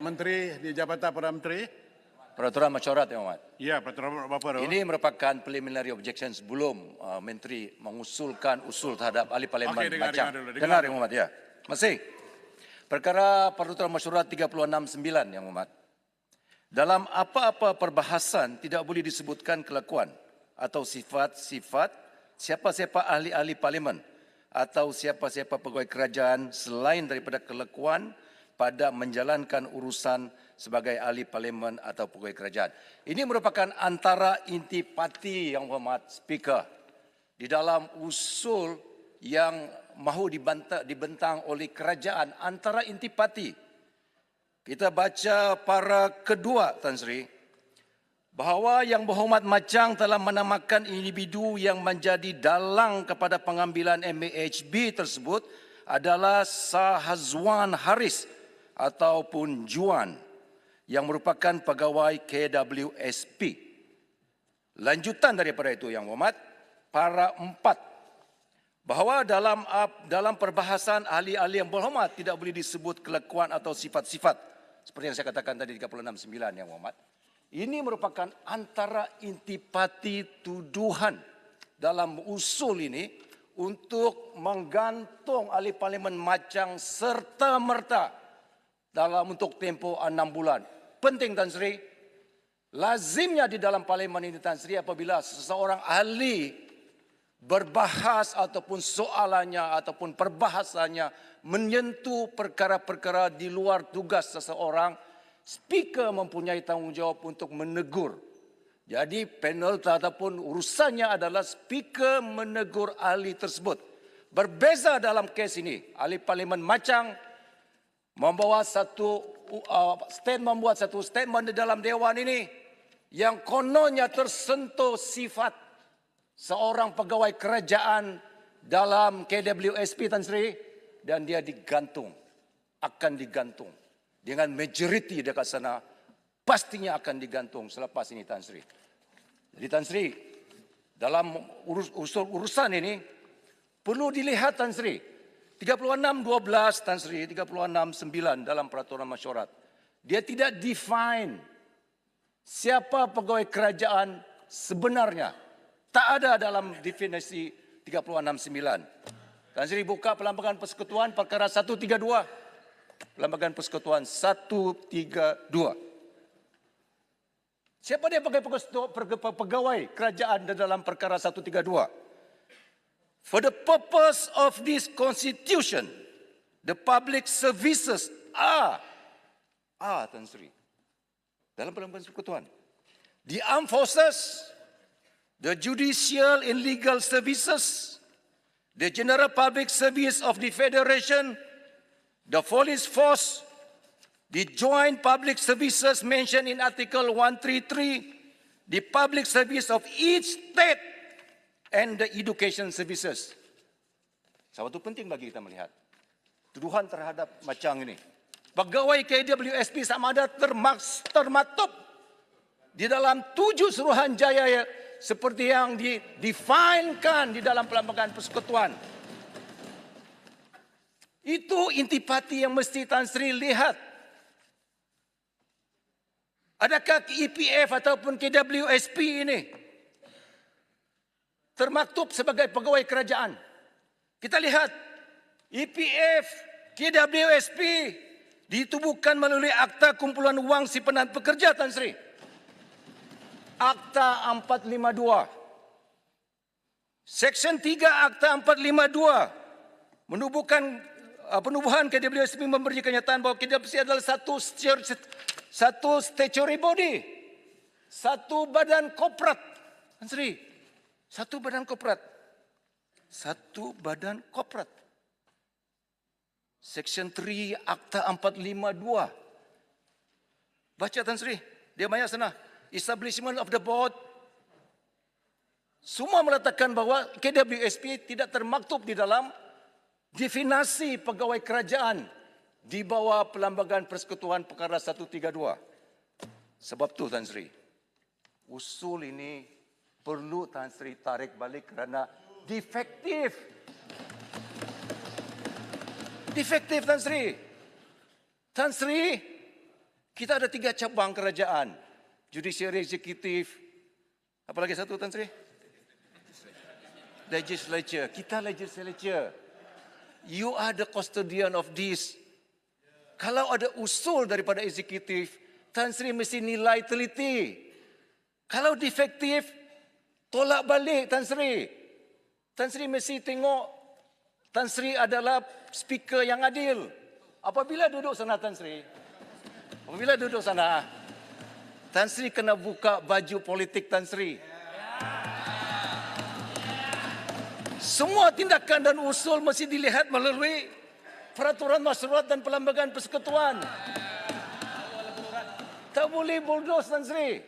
Menteri di Jabatan Perdana Menteri. Peraturan Mesyuarat, Yang Hormat. Ya, peraturan apa tu? Ini merupakan preliminary objection sebelum Menteri mengusulkan usul terhadap ahli parlimen Okey, Macang. dengar dulu, Dengar, Yang Hormat, ya. Masih. Perkara Peraturan Mesyuarat 369, Yang Hormat. Dalam apa-apa perbahasan tidak boleh disebutkan kelakuan atau sifat-sifat siapa-siapa ahli-ahli parlimen atau siapa-siapa pegawai kerajaan selain daripada kelakuan pada menjalankan urusan sebagai ahli parlimen atau pegawai kerajaan. Ini merupakan antara intipati, Yang Hormat Speaker, di dalam usul yang mahu dibentang oleh kerajaan, antara intipati. Kita baca para kedua, Tan Sri, bahawa Yang Berhormat Macang telah menamakan individu yang menjadi dalang kepada pengambilan MAHB tersebut adalah Sahazwan Haris ataupun Juan yang merupakan pegawai KWSP. Lanjutan daripada itu, Yang Berhormat, para empat, bahawa dalam perbahasan ahli-ahli Yang Berhormat tidak boleh disebut kelakuan atau sifat-sifat seperti yang saya katakan tadi 369, Yang Berhormat. Ini merupakan antara intipati tuduhan dalam usul ini untuk menggantung ahli parlimen Macang serta-merta dalam untuk tempoh 6 bulan. Penting, Tan Sri. Lazimnya di dalam parlimen ini, Tan Sri, apabila seseorang ahli berbahas ataupun soalannya ataupun perbahasannya menyentuh perkara-perkara di luar tugas seseorang, speaker mempunyai tanggungjawab untuk menegur. Jadi panel ataupun urusannya adalah speaker menegur ahli tersebut. Berbeza dalam kes ini, ahli parlimen Macang membuat satu statement di dalam dewan ini yang kononnya tersentuh sifat seorang pegawai kerajaan dalam KWSP, Tan Sri, dan dia digantung, akan digantung. Dengan majoriti dekat sana, pastinya akan digantung selepas ini, Tan Sri. Jadi, Tan Sri, dalam urusan ini, perlu dilihat, Tan Sri, 36.12, Tan Sri, 36.9 dalam peraturan mesyuarat. Dia tidak define siapa pegawai kerajaan sebenarnya. Tak ada dalam definisi 36.9. Tan Sri buka Perlembagaan Persekutuan perkara 132. Perlembagaan Persekutuan 132. Siapa dia pegawai kerajaan dalam perkara 132? For the purpose of this constitution, the public services are Tan Sri, dalam Perlembagaan Persekutuan, the armed forces, the judicial and legal services, the general public service of the Federation, the police force, the joint public services mentioned in Article 133, the public service of each state, and the education services. Satu penting bagi kita melihat tuduhan terhadap Macang ini. Pegawai KWSP sama ada termaktub di dalam 7 Suruhanjaya seperti yang didefinekan di dalam Perlembagaan Persekutuan. Itu intipati yang mesti Tan Sri lihat. Adakah EPF ataupun KWSP ini termaktub sebagai pegawai kerajaan? Kita lihat, EPF, KWSP ditubuhkan melalui Akta Kumpulan Wang Simpanan Pekerja, Tan Sri. Akta 452. Seksyen 3 Akta 452 penubuhan KWSP memberi kenyataan bahawa KWSP adalah satu statutory body, satu badan korporat, Tan Sri. Satu badan korporat. Satu badan korporat. Section 3 Akta 452. Baca, Tan Sri. Dia banyak sana. Establishment of the board. Semua meletakkan bahawa KWSP tidak termaktub di dalam definisi pegawai kerajaan di bawah Perlembagaan Persekutuan perkara 132. Sebab tu, Tan Sri, usul ini perlu Tan Sri tarik balik kerana defektif. Defektif, Tan Sri. Tan Sri, Kita ada 3 cabang kerajaan. Judiciary, Executive, apa lagi satu Tan Sri? Legislature. Kita legislature. You are the custodian of this. Kalau ada usul daripada eksekutif, Tan Sri mesti nilai teliti. Kalau defektif, tolak balik Tan Sri. Tan Sri mesti tengok Tan Sri adalah speaker yang adil. Apabila duduk sana Tan Sri, Tan Sri kena buka baju politik Tan Sri. Semua tindakan dan usul mesti dilihat melalui peraturan masyarakat dan perlembagaan persekutuan. Tak boleh bulldoze Tan Sri.